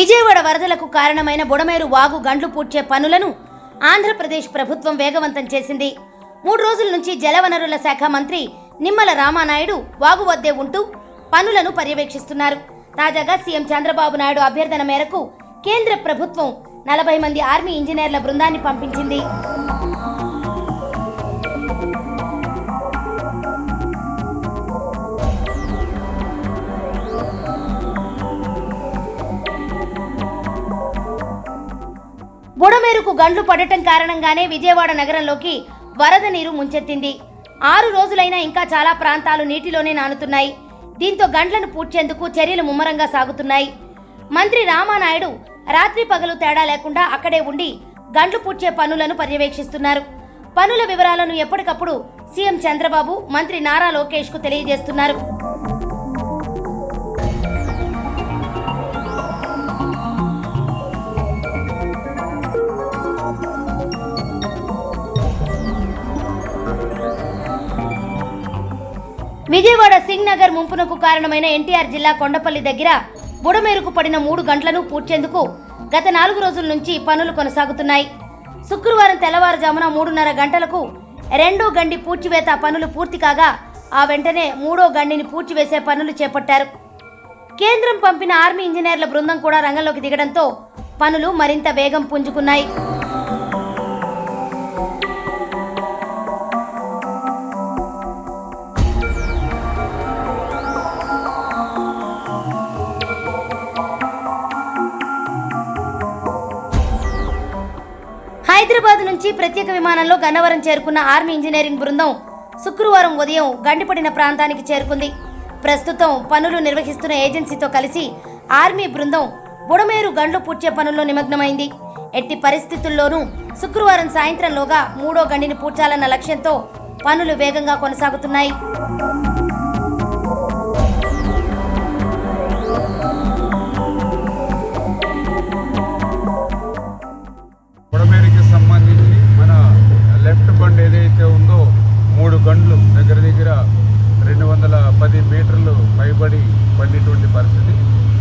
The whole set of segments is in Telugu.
విజయవాడ వరదలకు కారణమైన బుడమేరు వాగు గండ్లు పూడ్చే పనులను ఆంధ్రప్రదేశ్ ప్రభుత్వం వేగవంతం చేసింది. 3 రోజుల నుంచి జలవనరుల శాఖ మంత్రి నిమ్మల రామానాయుడు వాగు వద్దే ఉంటూ పనులను పర్యవేక్షిస్తున్నారు. తాజాగా సీఎం చంద్రబాబు నాయుడు అభ్యర్థన మేరకు కేంద్ర ప్రభుత్వం 40 మంది ఆర్మీ ఇంజనీర్ల బృందాన్ని పంపించింది. బుడమేరుకు గండ్లు పడటం కారణంగానే విజయవాడ నగరంలోకి వరద నీరు ముంచెత్తింది. 6 రోజులైనా ఇంకా చాలా ప్రాంతాలు నీటిలోనే నానుతున్నాయి. దీంతో గండ్లను పూడ్చేందుకు చర్యలు ముమ్మరంగా సాగుతున్నాయి. మంత్రి రామానాయుడు రాత్రి పగలు తేడా లేకుండా అక్కడే ఉండి గండ్లు పూడ్చే పనులను పర్యవేక్షిస్తున్నారు. పనుల వివరాలను ఎప్పటికప్పుడు సీఎం చంద్రబాబు, మంత్రి నారా లోకేష్ కు తెలియజేస్తున్నారు. విజయవాడ సింగ్ నగర్ ముంపునకు కారణమైన ఎన్టీఆర్ జిల్లా కొండపల్లి దగ్గర బుడమేరుకు పడిన 3 గంటలను పూడ్చేందుకు గత 4 రోజుల నుంచి పనులు కొనసాగుతున్నాయి. శుక్రవారం తెల్లవారుజామున 3:30 గంటలకు 2వ గండి పూడ్చివేత పనులు పూర్తి కాగా ఆ వెంటనే 3వ గండిని పూడ్చివేసే పనులు చేపట్టారు. కేంద్రం పంపిన ఆర్మీ ఇంజనీర్ల బృందం కూడా రంగంలోకి దిగడంతో పనులు మరింత వేగం పుంజుకున్నాయి. హైదరాబాద్ నుంచి ప్రత్యేక విమానంలో గన్నవరం చేరుకున్న ఆర్మీ ఇంజనీరింగ్ బృందం శుక్రవారం ఉదయం గండిపడిన ప్రాంతానికి చేరుకుంది. ప్రస్తుతం పనులు నిర్వహిస్తున్న ఏజెన్సీతో కలిసి ఆర్మీ బృందం బుడమేరు గండ్లు పూడ్చే పనుల్లో నిమగ్నమైంది. ఎట్టి పరిస్థితుల్లోనూ శుక్రవారం సాయంత్రంలోగా 3వ గండిని పూడ్చాలన్న లక్ష్యంతో పనులు వేగంగా కొనసాగుతున్నాయి. లెఫ్ట్ బండ్ ఏదైతే ఉందో 3 గంటలు దగ్గర 210 మీటర్లు పైబడి పడినటువంటి పరిస్థితి.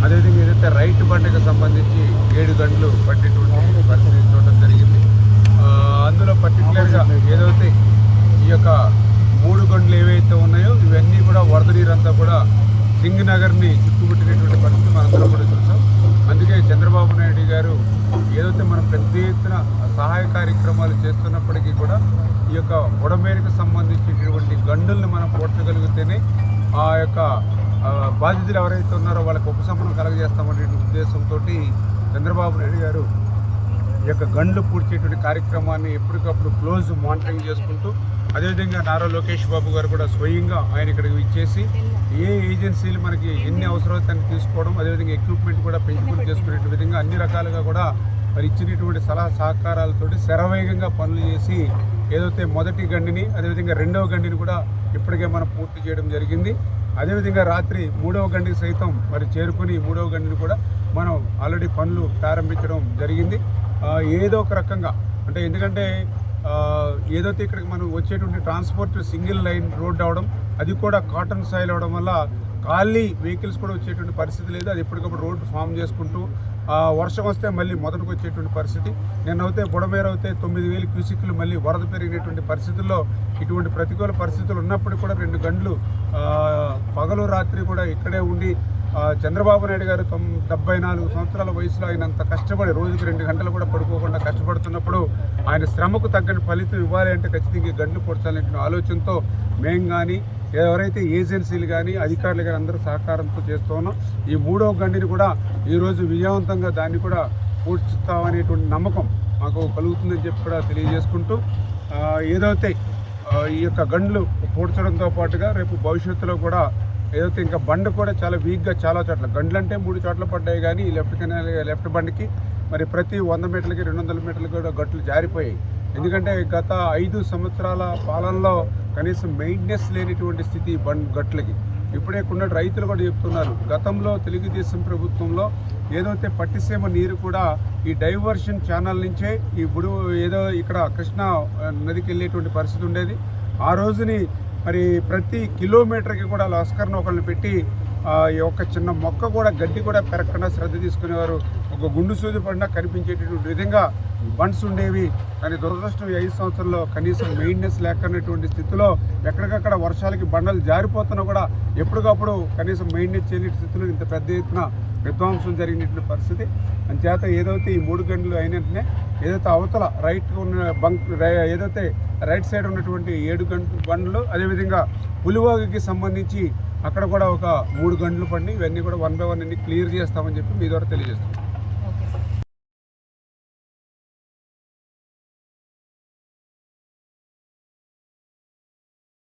అదేవిధంగా ఏదైతే రైట్ బండ్కి సంబంధించి 7 గంటలు పడినటువంటి పరిస్థితి చూడడం జరిగింది. అందులో పర్టికులర్గా ఏదైతే ఈ యొక్క 3 గంటలు ఏవైతే ఉన్నాయో ఇవన్నీ కూడా వరద నీరంతా కూడా సింగ్ నగర్ని చుట్టుముట్టినటువంటి పరిస్థితి మనందరం కూడా చూసాం. అందుకే చంద్రబాబు నాయుడు గారు ఏదైతే మనం పెద్ద ఎత్తున సహాయ కార్యక్రమాలు చేస్తున్నప్పటికీ కూడా ఈ యొక్క బుడమేరుకు సంబంధించినటువంటి గండుల్ని మనం పూడ్చగలిగితేనే ఆ యొక్క బాధితులు ఎవరైతే ఉన్నారో వాళ్ళకి ఉపశమనం కలగజేస్తామనే ఉద్దేశంతో చంద్రబాబు నాయుడు గారు ఈ యొక్క గండ్లు పూడ్చేటువంటి కార్యక్రమాన్ని ఎప్పటికప్పుడు క్లోజ్ మానిటరింగ్ చేసుకుంటూ, అదేవిధంగా నారా లోకేష్ బాబు గారు కూడా స్వయంగా ఆయన ఇక్కడికి ఇచ్చేసి ఏ ఏజెన్సీలు మనకి ఎన్ని అవసరమవుతాయని తీసుకోవడం, అదేవిధంగా ఎక్విప్మెంట్ కూడా పెంచుకుని చేసుకునే విధంగా అన్ని రకాలుగా కూడా మరి ఇచ్చినటువంటి సలహా సహకారాలతోటి శరవేగంగా పనులు చేసి ఏదైతే మొదటి గండిని అదేవిధంగా 2వ గండిని కూడా ఇప్పటికే మనం పూర్తి చేయడం జరిగింది. అదేవిధంగా రాత్రి 3వ గండికి సైతం మరి చేరుకుని 3వ గండిని కూడా మనం ఆల్రెడీ పనులు ప్రారంభించడం జరిగింది. ఏదో ఒక రకంగా అంటే ఎందుకంటే ఏదైతే ఇక్కడికి మనం వచ్చేటువంటి ట్రాన్స్పోర్ట్ సింగిల్ లైన్ రోడ్ అవడం, అది కూడా కాటన్ సాయిల్ అవడం వల్ల ఖాళీ వెహికల్స్ కూడా వచ్చేటువంటి పరిస్థితి లేదు. అది ఎప్పటికప్పుడు రోడ్డు ఫామ్ చేసుకుంటూ వర్షం వస్తే మళ్ళీ మొదటికి వచ్చేటువంటి పరిస్థితి. నిన్నైతే బుడమేరు అయితే 9000 క్యూసిక్లు మళ్ళీ వరద పెరిగినటువంటి పరిస్థితుల్లో ఇటువంటి ప్రతికూల పరిస్థితులు ఉన్నప్పటికీ కూడా 2 గంటలు పగలు రాత్రి కూడా ఇక్కడే ఉండి చంద్రబాబు నాయుడు గారు 74 సంవత్సరాల వయసులో ఆయన అంత కష్టపడి రోజుకి 2 గంటలు కూడా పడుకోకుండా కష్టపడుతున్నప్పుడు ఆయన శ్రమకు తగ్గని ఫలితం ఇవ్వాలి అంటే ఖచ్చితంగా గంటలు పొడచాలనే ఆలోచనతో మేము కానీ ఎవరైతే ఏజెన్సీలు కానీ అధికారులు కానీ అందరూ సహకారంతో చేస్తూ ఉన్నాం. ఈ 3వ గండిని కూడా ఈరోజు విజయవంతంగా దాన్ని కూడా పూడ్చుతామనేటువంటి నమ్మకం మాకు కలుగుతుందని చెప్పి కూడా తెలియజేసుకుంటూ ఏదైతే ఈ యొక్క గండ్లు పూడ్చడంతో పాటుగా రేపు భవిష్యత్తులో కూడా ఏదైతే ఇంకా బండ్ కూడా చాలా వీక్గా చాలా చోట్ల గండ్లు అంటే 3 చోట్ల పడ్డాయి, కానీ లెఫ్ట్ బండ్కి మరి ప్రతి 100 మీటర్లకి 200 మీటర్లకి కూడా గట్లు జారిపోయాయి. ఎందుకంటే గత 5 సంవత్సరాల పాలనలో కనీసం మెయింటెనెన్స్ లేనిటువంటి స్థితి గట్లకి. ఇప్పుడే కొన్ని రైతులు కూడా చెప్తున్నారు, గతంలో తెలుగుదేశం ప్రభుత్వంలో ఏదైతే పట్టిసీమ నీరు కూడా ఈ డైవర్షన్ ఛానల్ నుంచే ఏదో ఇక్కడ కృష్ణా నదికి వెళ్ళేటువంటి పరిస్థితి ఉండేది. ఆ రోజుని మరి ప్రతి కిలోమీటర్కి కూడా లస్కర్ను ఒకళ్ళని పెట్టి ఈ యొక్క చిన్న మొక్క కూడా గడ్డి కూడా పెరగకుండా శ్రద్ధ తీసుకునేవారు. ఒక గుండు సూది పడినా కనిపించేటటువంటి విధంగా బండ్స్ ఉండేవి. కానీ దురదృష్టం 5 సంవత్సరాల్లో కనీసం మెయింటెనెన్స్ లేకున్నటువంటి స్థితిలో ఎక్కడికక్కడ వర్షాలకి బండలు జారిపోతున్నా కూడా ఎప్పటికప్పుడు కనీసం మెయింటెనెన్స్ చేయని స్థితిలో ఇంత పెద్ద ఎత్తున విధ్వంసం జరిగినటువంటి పరిస్థితి. అంచేత ఏదైతే ఈ 3 గంటలు అయినట్టునే ఏదైతే అవతల రైట్ ఉన్న ఏదైతే రైట్ సైడ్ ఉన్నటువంటి 7 బండ్లు, అదేవిధంగా పులివాగుకి సంబంధించి అక్కడ కూడా ఒక 3 గంటలు పడి ఇవన్నీ కూడా 1 by 1 అన్ని క్లియర్ చేస్తామని చెప్పి మీ ద్వారా తెలియజేస్తాం.